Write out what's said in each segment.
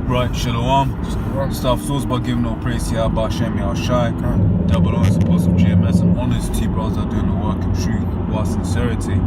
Right, Shalom. Start thoughts by giving no praise to Yahweh Hashem Yahushai. Double honors to Apostle GMS and honors to you brothers that are doing the work in truth while sincerity.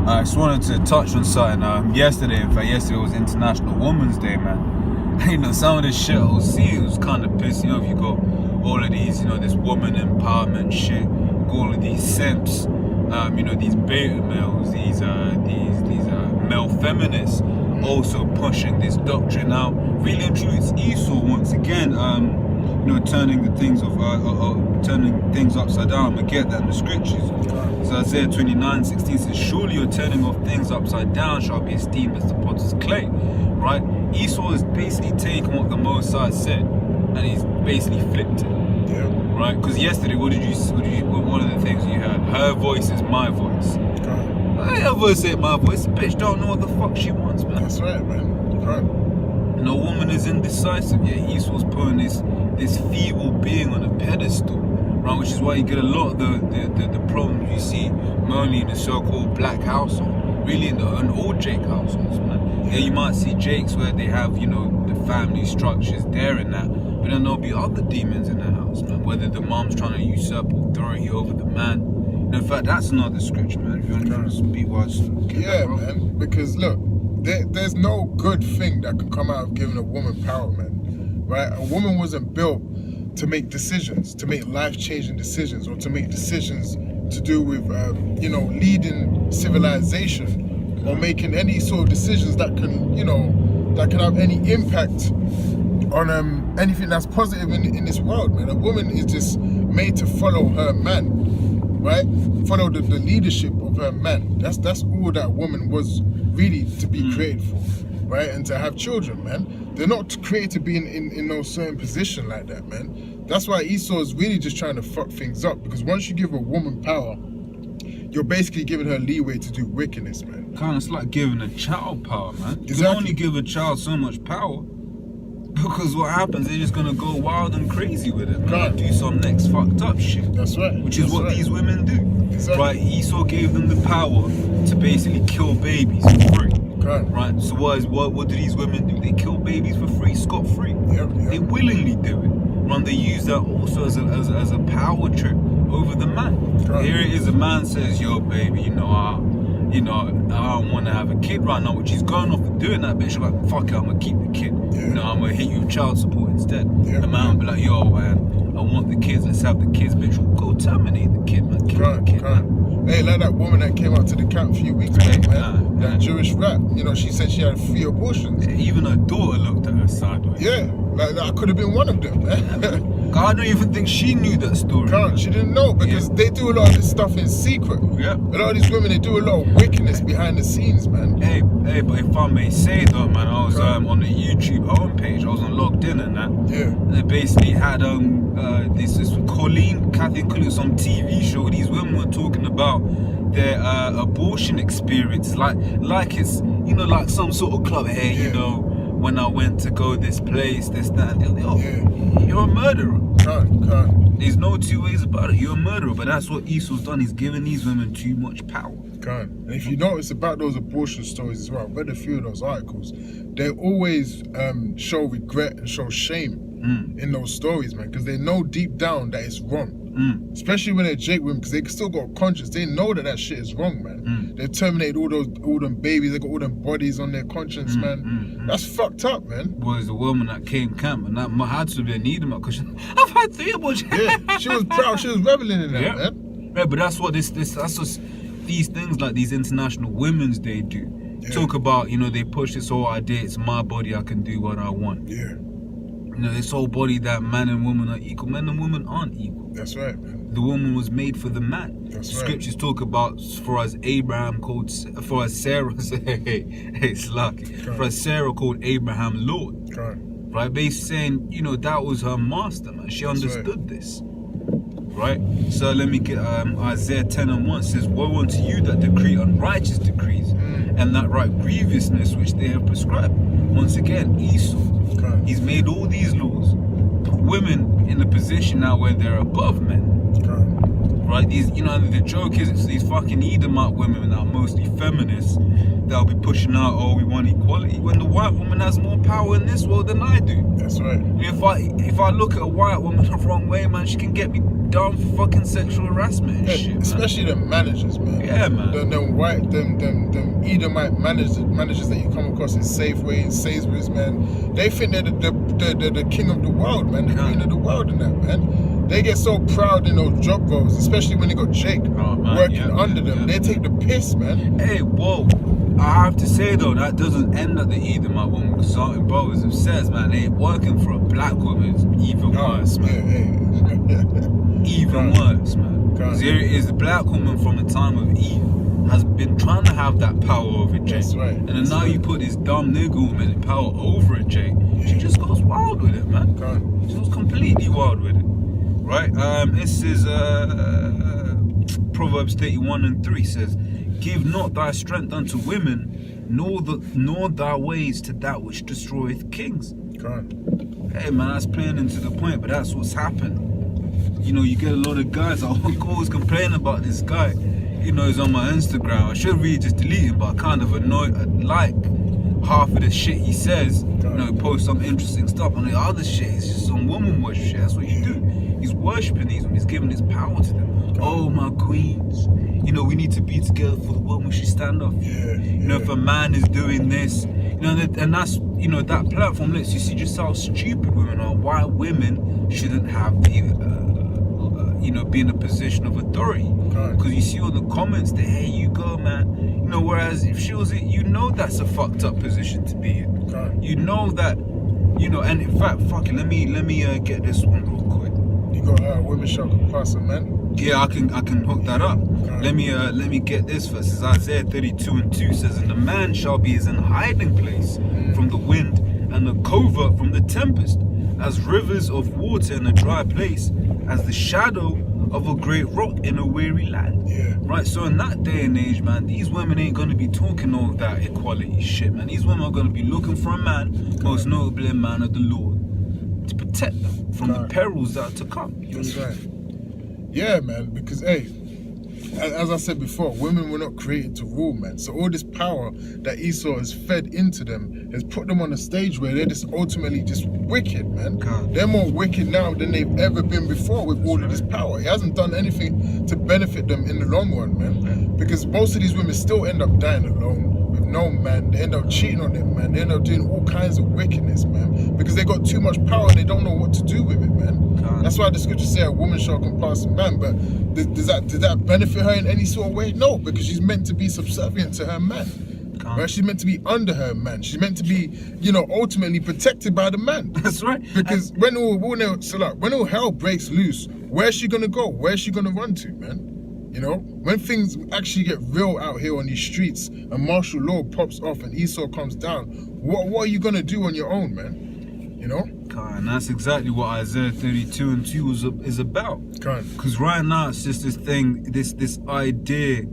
I just wanted to touch on something. Yesterday was International Women's Day, man. You know, some of this shit I was seeing was kind of pissing off. You got all of these, you know, this woman empowerment shit, all of these simps, you know, these beta males, these male feminists also pushing this doctrine out. Really and truly, it's Esau once again, you know, turning things upside down. We get that in the scriptures. So Isaiah 29:16 says, "Surely your turning of things upside down shall be esteemed as the potter's clay." Right? Esau is basically taking what the Mosai said, and he's basically flipped it. Yeah. Right? Because yesterday, what one of the things you heard? Her voice is my voice. Her voice ain't my voice. Bitch don't know what the fuck she wants, man. That's right, man. No woman is indecisive, yet Esau's putting this feeble being on a pedestal, right? Which is why you get a lot of the problems you see mainly in the so-called black household, really in all Jake households, man. Yeah, you might see Jakes where they have, you know, the family structures there and that, but then there'll be other demons in the house, man. Whether the mom's trying to usurp authority over the man. And in fact, that's another scripture, man. If you want to speak wise, yeah, man. Because look, there's no good thing that can come out of giving a woman power, man. Right? A woman wasn't built to make decisions, to make life-changing decisions, or to make decisions to do with, you know, leading civilization, or making any sort of decisions that can, you know, that can have any impact on anything that's positive in this world, man. A woman is just made to follow her man, right? Follow the leadership of her man. That's all that woman was really to be created for, right? And to have children, man. They're not created to be in no certain position like that, man. That's why Esau is really just trying to fuck things up, because once you give a woman power, you're basically giving her leeway to do wickedness, man. Kind of like giving a child power, man. You Exactly. can only give a child so much power, because what happens, they're just gonna go wild and crazy with it, man. Right. Do some next fucked up shit. That's right. Which is what these women do. Exactly. Right? Esau gave them the power to basically kill babies for free. Right? So what do these women do? They kill babies for free, scot-free. Yep. They willingly do it. Right? They use that also as a power trip over the man. Right. Here it is, a man says, "Yo, baby, I don't want to have a kid right now," which he's going off and doing that, bitch. Like, fuck it, I'm gonna keep the kid. Yeah. You know, I'm gonna hit you with child support instead. Yeah. The man will be like, "Yo, man, I want the kids. Let's have the kids, bitch. We'll go terminate the kid, man. Kill the kid, man." Hey, like that woman that came out to the camp a few weeks ago, man. That Jewish rat. You know, she said she had 3 abortions. Even her daughter looked at her sideways. Yeah, like I could have been one of them, man. I don't even think she knew that story. She didn't know, because they do a lot of this stuff in secret. Yeah. A lot of these women, they do a lot of wickedness behind the scenes, man. Hey, but if I may say though, man, I was on the YouTube homepage. I wasn't logged in and that. Yeah. And they basically had this Kathleen Colleen, some TV show. These women were talking about their abortion experience, like it's, you know, like some sort of club. Hey, you know, when I went to go this place, this, that, and you're a murderer. There's no two ways about it. You're a murderer. But that's what Esau's done. He's given these women too much power. And if you notice about those abortion stories as well, I read a few of those articles, they always show regret and show shame in those stories, man, because they know deep down that it's wrong. Especially when they're Jake women, because they still got a conscience. They know that shit is wrong, man. They terminated all them babies. They got all them bodies on their conscience, man. That's fucked up, man. Was the woman that came camp, and that had to be a need because I've had 3 abortions. Yeah, she was proud. She was reveling in that, man. Yeah, but that's what that's just these things like these International Women's Day do. Yeah. Talk about, you know, they push this whole idea, it's my body, I can do what I want. Yeah. You know, this whole body that man and woman are equal. Men and women aren't equal. That's right, man. The woman was made for the man. That's right. Scriptures talk about, for as Sarah, it's lucky. For as Sarah called Abraham Lord. Right? Basically saying, you know, that was her master, man. She understood this. Right? So let me get Isaiah 10:1 says, "Woe unto you that decree unrighteous decrees, and that right grievousness which they have prescribed." Once again, Esau. He's made all these laws, put women in a position now where they're above men. right? These, you know, the joke is it's these fucking Edomite women that are mostly feminists that'll be pushing out, oh, we want equality, when the white woman has more power in this world than I do. That's right. If I look at a white woman the wrong way, man, she can get me down for fucking sexual harassment and shit, especially the managers, man. Yeah, man. Them Edomite managers that you come across in Safeway, in Sainsbury's, man. They think they're the king of the world, man. The queen of the world in that, man. They get so proud in those job roles, especially when they got Jake working under them. They take the piss, man. Hey, whoa. I have to say though, that doesn't end at the Edomite woman, because certain brothers have said, man, they ain't working for a black woman. It's even worse, man. Even worse, man. Because here it is, the black woman from the time of Eve has been trying to have that power over Jake. That's right. And then now you put this dumb nigga woman in power over Jake. She just goes wild with it, man. She goes completely wild with it. Right? This is Proverbs 31:3 says, give not thy strength unto women, nor thy ways to that which destroyeth kings. Hey man, that's playing into the point, but that's what's happened. You know, you get a lot of guys that always complain about this guy. You know, he's on my Instagram. I should really just delete him, but I kind of like half of the shit he says. You know, he posts some interesting stuff, and the other shit is just some woman worship shit. That's what you do. He's worshipping these women. He's giving his power to them. Oh, my queens. You know, we need to be together for the woman. We should stand up. You know, if a man is doing this, you know, and that's, you know, that platform lets you see just how stupid women are. Why women shouldn't have the, you know, be in a position of authority. Because you see all the comments that, hey, you go, man. You know, whereas if she was it, you know that's a fucked up position to be in. You know that, you know, and in fact, fuck it, let me get this one real quick. You got women shall compass a man. Yeah, I can hook that up. Let me get this verse. It's Isaiah 32:2 says, and the man shall be as an hiding place from the wind, and a covert from the tempest, as rivers of water in a dry place, as the shadow of a great rock in a weary land. Right, so in that day and age, man, these women ain't gonna be talking all that equality shit, man. These women are gonna be looking for a man, most notably a man of the Lord, to protect them from the perils that are to come. That's right. Yeah, man, because, hey, as I said before, women were not created to rule, man. So all this power that Esau has fed into them has put them on a stage where they're just ultimately just wicked, man. They're more wicked now than they've ever been before with all of this power. He hasn't done anything to benefit them in the long run, man. Because most of these women still end up dying alone with no man. They end up cheating on them, man. They end up doing all kinds of wickedness, man. Because they got too much power and they don't know what to do with it, man. That's why the scriptures say a woman shall compass a man, but does that benefit her in any sort of way? No, because she's meant to be subservient to her man. Right? She's meant to be under her man. She's meant to be, you know, ultimately protected by the man. That's right. Because when all hell breaks loose, where's she gonna go? Where's she gonna run to, man? You know, when things actually get real out here on these streets and martial law pops off and Esau comes down, what are you gonna do on your own, man? You know? And that's exactly what Isaiah 32:2 is about. Because right now it's just this thing, this idea,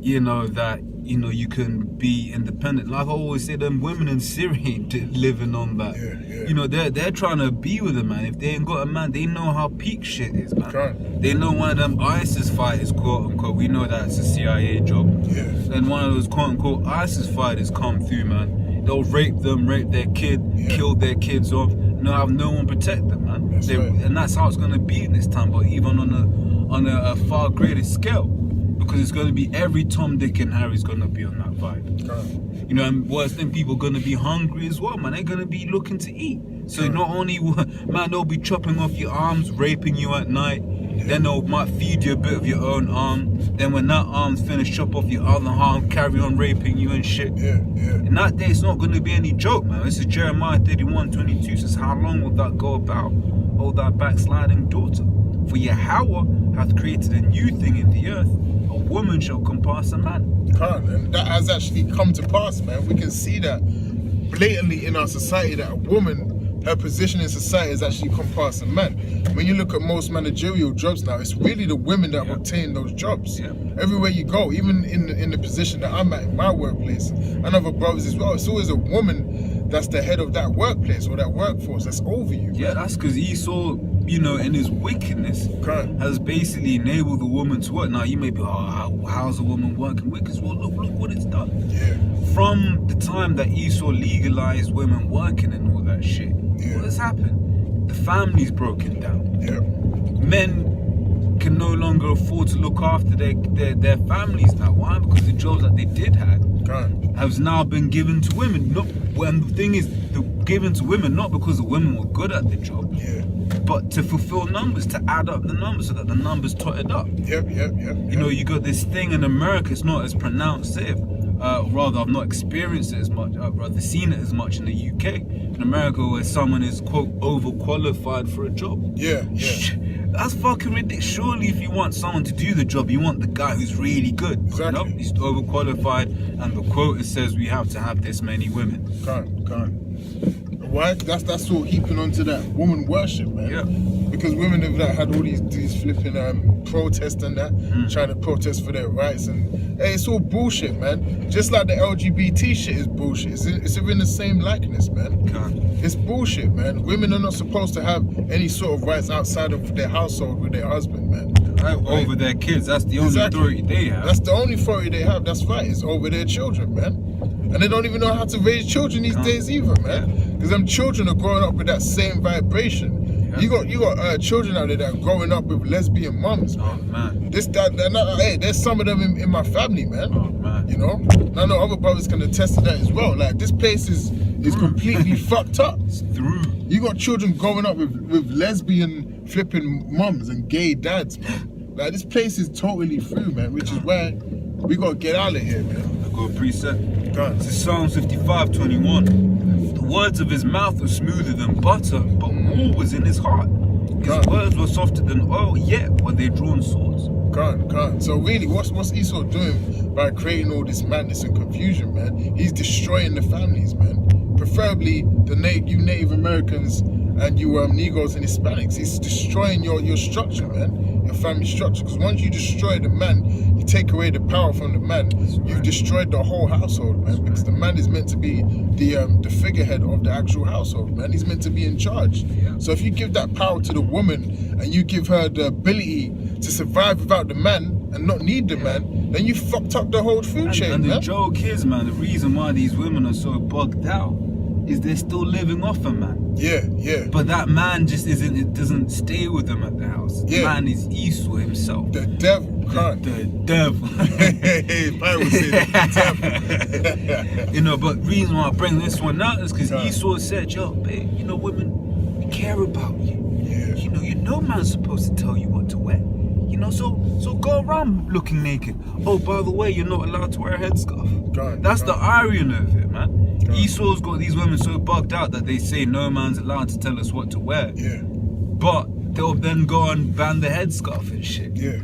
you know, that, you know, you can be independent. Like I always say, them women in Syria ain't living on that. You know, they're trying to be with a man. If they ain't got a man, they know how peak shit is, man. They know one of them ISIS fighters, quote unquote, we know that's a CIA job. Then one of those quote unquote ISIS fighters come through, man. They'll rape them, rape their kid, kill their kids off. No, have no one protect them, man. And that's how it's gonna be in this time, but even on a far greater scale, because it's gonna be every Tom, Dick, and Harry's gonna be on that vibe. You know, and worse than people gonna be hungry as well, man. They're gonna be looking to eat. So not only, man, they'll be chopping off your arms, raping you at night. Then they might feed you a bit of your own arm. Then when that arm's finished, chop off your other arm, carry on raping you and shit. In that day, it's not going to be any joke, man. This is Jeremiah 31:22 says, how long will that go about, O thy backsliding daughter? For Yahweh hath created a new thing in the earth. A woman shall compass a man. And that has actually come to pass, man. We can see that blatantly in our society, that a woman, her position in society is actually compass a man. When you look at most managerial jobs now, it's really the women that obtain those jobs. Everywhere you go, even in the position that I'm at in my workplace, and other brothers as well, it's always a woman that's the head of that workplace or that workforce that's over you. That's because Esau you know, in his wickedness, Correct. has basically enabled the woman to work. Now you may be, how's a woman working wicked? Well, look what it's done. Yeah. From the time that Esau legalized women working and all that shit, what has happened? The family's broken down. Yeah. Men can no longer afford to look after their families now. Why? Because the jobs that they did have has now been given to women. Not when the thing is, they're given to women not because the women were good at the job, but to fulfill numbers, to add up the numbers so that the numbers totted up. Yep. You know, you got this thing in America. It's not as pronounced there. Rather, I've not experienced it as much. I've rather seen it as much in the UK. In America, where someone is quote overqualified for a job. Yeah. That's fucking ridiculous. Surely, if you want someone to do the job, you want the guy who's really good. Exactly. No, he's overqualified, and the quota says we have to have this many women. Can't. Why? That's all heaping onto that woman worship, man. Yeah. Because women have like, had all these flipping protests and that, trying to protest for their rights, and hey, it's all bullshit, man. Just like the LGBT shit is bullshit. It's in the same likeness, man. It's bullshit, man. Women are not supposed to have any sort of rights outside of their household with their husband, man. Right? Over their kids. That's the only authority they have. That's the only authority they have. That's right. It's over their children, man. And they don't even know how to raise children these days either, man. Because them children are growing up with that same vibration. You got children out there that are growing up with lesbian mums, man. Oh, man. Hey, there's some of them in my family, man. Oh, man. You know? And I know other brothers can attest to that as well. Like, this place is completely fucked up. It's through. You got children growing up with lesbian flipping mums and gay dads, man. Like, this place is totally through, man, which is why we gotta get out of here, man. I got a preset. This is Psalm 55:21. The words of his mouth were smoother than butter, but war was in his heart. His words were softer than oil, yet were they drawn swords. Can't. So really, what's Esau doing by creating all this madness and confusion, man? He's destroying the families, man. Preferably you Native Americans and you Negroes and Hispanics. He's destroying your structure, man. Your family structure. Because once you destroy the man, you take away the power from the man. You've destroyed the whole household, man. Because the man is meant to be the figurehead of the actual household, man. He's meant to be in charge. So if you give that power to the woman and you give her the ability to survive without the man and not need the man, then you fucked up the whole food chain, and the man. joke is, man, the reason why these women are so bugged out is they're still living off a man. Yeah. But that man just doesn't stay with them at the house. The man is Esau himself. The devil. The devil. Hey, I would say the devil. You know, but reason why I bring this one out is because Esau said, yo, babe, you know, women, we care about you. Yeah. You know man's supposed to tell you what to wear. You know, so go around looking naked. Oh, by the way, you're not allowed to wear a headscarf. That's the irony of it, man. Esau's got these women so bugged out that they say no man's allowed to tell us what to wear. Yeah. But they'll then go and ban the headscarf and shit. Yeah.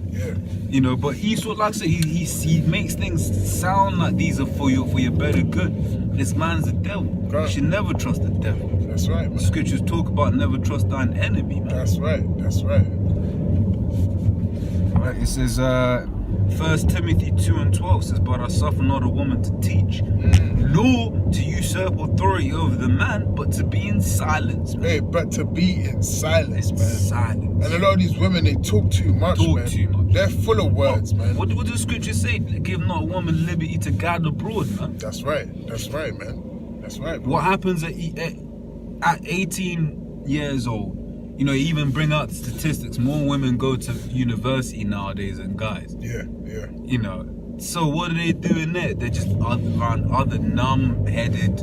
You know, but Esau, like I said, he makes things sound like these are for your better good. This man's the devil. You should never trust the devil. That's right, man. The scriptures talk about never trust thine enemy, man. That's right. Right, it says 1 Timothy 2:12 says, but I suffer not a woman to teach, nor to usurp authority over the man, but to be in silence, man. Hey, but to be in silence, man. Silence. And a lot of these women, they talk too much, man. They're full of words, man. What does the scripture say? Give not a woman liberty to gad abroad, man. That's right, man. That's right, bro. What happens at 18 years old? You know, even bring out the statistics. More women go to university nowadays than guys. Yeah. You know, so what are they doing there? They're just around other numb-headed,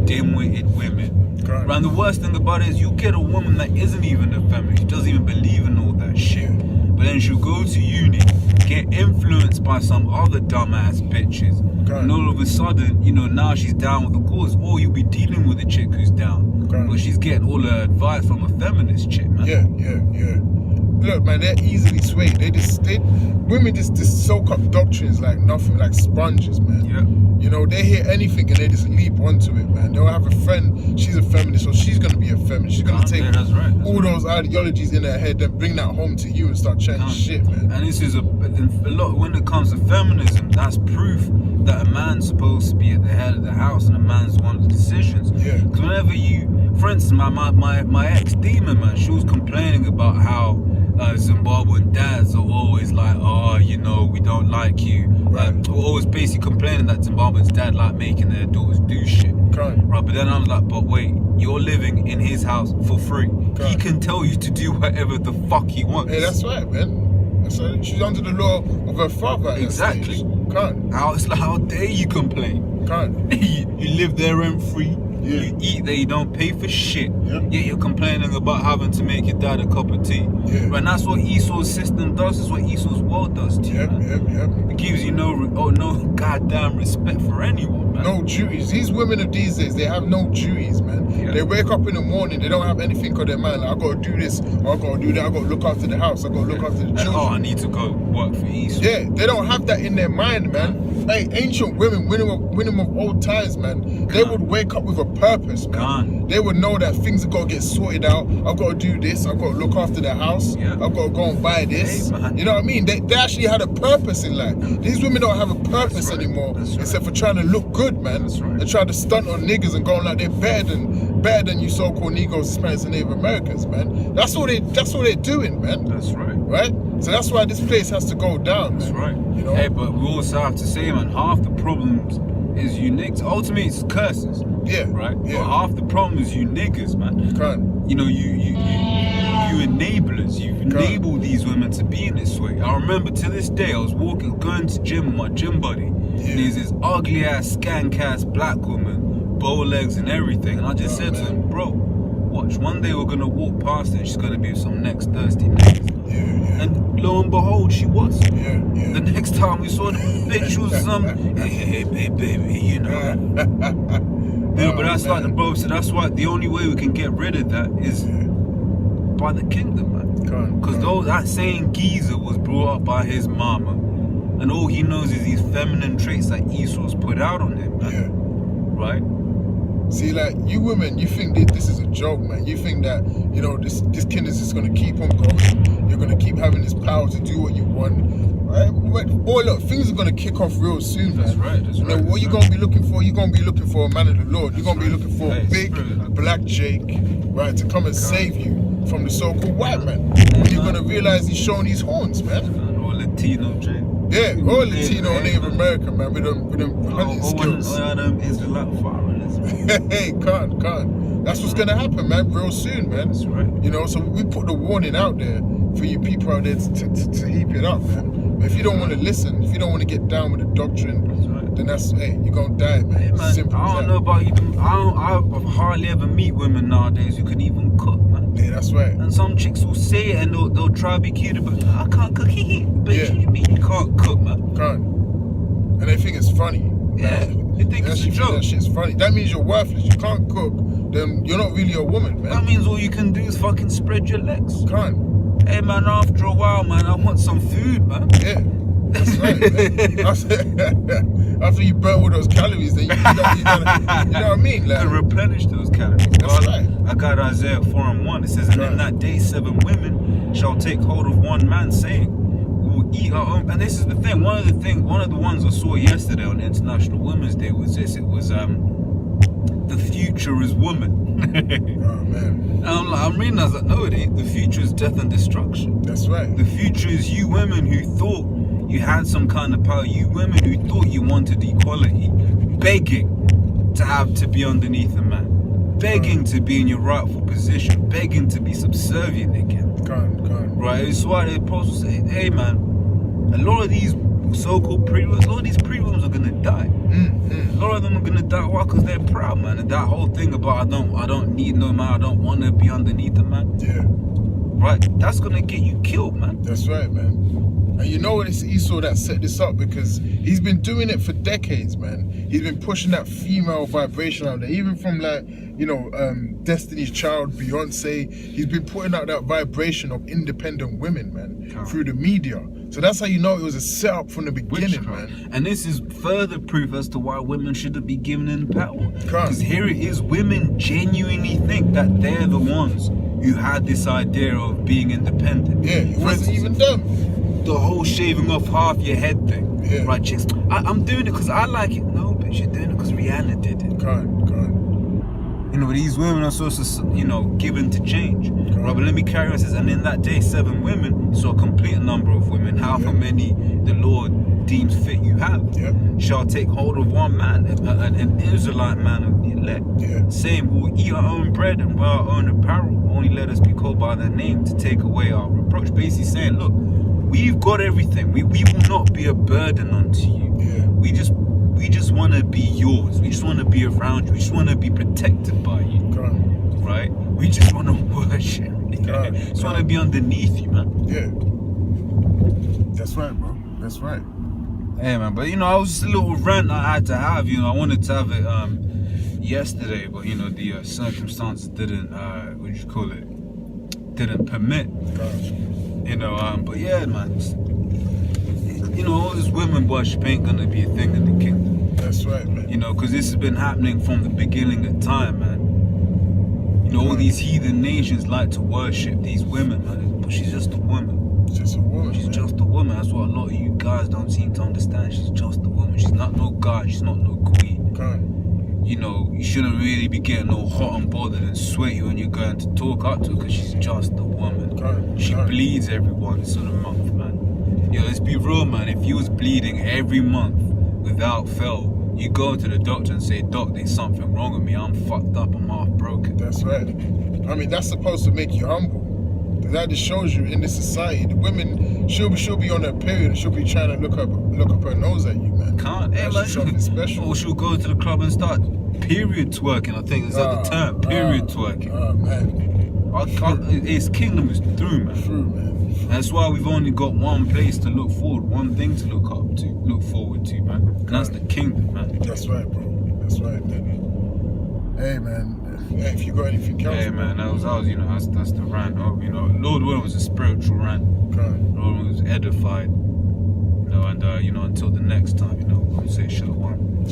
dim-witted women. And the worst thing about it is you get a woman that isn't even a feminist. She doesn't even believe in all that shit. But then she'll go to uni, get influenced by some other dumbass bitches. And all of a sudden, you know, now she's down with the cause. Or you'll be dealing with a chick who's down. But she's getting all her advice from a feminist chick, man. Yeah. Look, man, they're easily swayed. Women just soak up doctrines like nothing, like sponges, man. Yeah. You know, they hear anything and they just leap onto it, man. They'll have a friend, she's a feminist, so she's gonna be a feminist. She's gonna take all those ideologies in her head and bring that home to you and start chatting shit, man. And this is a lot when it comes to feminism. That's proof that a man's supposed to be at the head of the house and a man's one of the decisions. Yeah. Because whenever you, for instance, my ex-demon, man, she was complaining about how Zimbabwean dads are always like, oh, you know, we don't like you. Right. Always basically complaining that Zimbabwean's dad like making their daughters do shit. Right. Right, but then I'm like, but wait, you're living in his house for free. Right. He can tell you to do whatever the fuck he wants. Hey, that's right, man. That's right. She's under the law of her father. At Exactly. That can't. How dare you complain? Can't. You live there rent free. Yeah. You eat there, you don't pay for shit. Yeah. Yet you're complaining about having to make your dad a cup of tea. Yeah. And that's what Esau's system does. That's what Esau's world does to you. Yep, Man. yep. It gives you no goddamn respect for anyone, man. No duties. These women of these days, they have no duties, man. Yeah. They wake up in the morning, they don't have anything on their mind. Like, I gotta do this, or I gotta do that, I gotta look after the house, I gotta look after the Like, children. oh, I need to go work for Esau. Yeah, they don't have that in their mind, man. Hey, ancient women, women of old times, man, they would wake up with a purpose, man. They would know that things have got to get sorted out. I've got to do this. I've got to look after the house. Yeah. I've got to go and buy this. Hey, man. You know what I mean? They actually had a purpose in life. These women don't have a purpose right. anymore, That's right. except for trying to look good, man. That's right. They're trying to stunt on niggas and going like they're better than you so-called Negroes, Hispanics, and Native Americans, man. That's all they're doing, man. That's right. Right? So that's why this place has to go down, That's man. right. You know? Hey, but we also have to say, man, half the problems is you niggas. Ultimately, it's curses. Yeah. Right? Yeah. But half the problem is you niggas, man. Can't. You know, you enablers. You've enabled these women to be in this way. I remember to this day, I was going to gym with my gym buddy. And there's this ugly ass, skank ass black woman, bow legs and everything. And I just said to him, bro, watch, one day we're gonna walk past her and she's gonna be with some next thirsty niggas. Yeah. And lo and behold, she was. Yeah. The next time we saw the bitch, she was some, hey, baby, you know. But that's like the bro said, that's why the only way we can get rid of that is by the kingdom, man. Because that same geezer was brought up by his mama, and all he knows is these feminine traits that Esau's put out on him, man. Yeah. Right? See, like, you women, you think that this is a joke, man. You think that, you know, this kid is just gonna keep on going. You're gonna keep having this power to do what you want. Right? Boy, look, things are gonna kick off real soon, man. That's right. That's You know, right. what you're gonna be looking for? You're gonna be looking for a man of the Lord. You're gonna be looking for a Hey, big spirit. black Jake, right, to come and save you from the so-called white man. And you're gonna realize he's showing his horns, man. Or Latino, Jay. Yeah, all Latino and Native American, man, with them hunting skills. All them Israelite foreigners, man. Hey, can't. That's what's gonna happen, man, real soon, man. That's right. You know, so we put the warning out there for you people out there to heap it up, man. But if you don't want to listen, if you don't want to get down with the doctrine, right. then that's, hey, you're gonna die, man. Hey, man, Simple I as don't that. know about even. I hardly ever meet women nowadays who can even cook, man. Yeah, that's right. And some chicks will say it and they'll try to be cute, but I can't cook. But Yeah. you mean you can't cook, man? Can't. And they think it's funny. Yeah, they think it's a joke. That shit's funny. That means you're worthless. You can't cook. Then you're not really a woman, man. That means all you can do is fucking spread your legs. Can't. Hey, man, after a while, man, I want some food, man. Yeah. That's right, man. After you burn all those calories, then you know what I mean? Like, To replenish those calories. That's right. I got Isaiah 4:1. It says, and in that day 7 women shall take hold of one man, saying, we will eat our own. And this is the thing. One of the ones I saw yesterday on International Women's Day was this. It was the future is woman. Oh man. And I'm reading. I was like, no, it ain't. The future is death and destruction. That's right. The future is you women who thought you had some kind of power. You women who thought you wanted equality, begging to be underneath a man, begging to be in your rightful position, begging to be subservient again. Can't. Right? It's why the apostle say, hey man, a lot of these so-called pre-rooms, a lot of these pre-rooms are gonna die. A lot of them are gonna die. Why? Because they're proud, man. And that whole thing about I don't need no man, I don't want to be underneath a man. Yeah. Right? That's gonna get you killed, man. That's right, man. And you know it's Esau that set this up, because he's been doing it for decades, man. He's been pushing that female vibration out there, even from like, you know, Destiny's Child, Beyonce. He's been putting out that vibration of independent women, man, through the media. So that's how you know it was a setup from the beginning, man. And this is further proof as to why women shouldn't be given in power. Correct. Because here it is, women genuinely think that they're the ones who had this idea of being independent. Yeah, it wasn't even them. The whole shaving off half your head thing. Yeah. Right, chicks, I'm doing it because I like it. No, bitch, you're doing it because Rihanna did it. Can't. You know, these women are supposed to, you know, given to change. Right, but let me carry on. It says, and in that day, 7 women, so a complete number of women, however many the Lord deems fit you have, shall take hold of one man, an Israelite man of the elect, saying, we will eat our own bread and wear our own apparel, only let us be called by their name to take away our reproach. Basically saying, look, we've got everything. We will not be a burden unto you. We just want to be yours. We just want to be around you. We just want to be protected by you. Right? We just want to worship. Just want to be underneath you, man. Yeah. That's right, bro. That's right. Hey, man. But, you know, I was just a little rant I had to have. You know, I wanted to have it yesterday, but, you know, the circumstances didn't, didn't permit. You know, but yeah, man. You know, all this women worship ain't gonna be a thing in the kingdom. That's right, man. You know, because this has been happening from the beginning of time, man. You know, all these heathen nations like to worship these women, man. But she's just a woman. She's just a woman. She's just a woman. That's what a lot of you guys don't seem to understand. She's just a woman. She's not no god. She's not no queen. You know, you shouldn't really be getting all hot and bothered and sweaty when you're going to talk up to her because she's just a woman. She bleeds every once in a month, man. Yo, let's be real, man. If you was bleeding every month without fail, you go to the doctor and say, Doc, there's something wrong with me. I'm fucked up. I'm half broken. That's right. I mean, that's supposed to make you humble. That just shows you in this society, the women, she'll be on her period and she'll be trying to look up her nose at you, man. Can't. Hey, like, something special. Or she'll go to the club and start period twerking. I think is that the term? Period twerking. Oh, man. His kingdom is through, man. True, man. That's why we've only got one place to look forward, one thing to look forward to, man. And that's the kingdom, man. That's right, bro. That's right, man. Hey, man. Hey, if you got anything else, hey, man, that was you know, that's the rant. You know, Lord willing was a spiritual rant. Lord willing was edified. You know, and you know, until the next time, you know, we'll say shalom.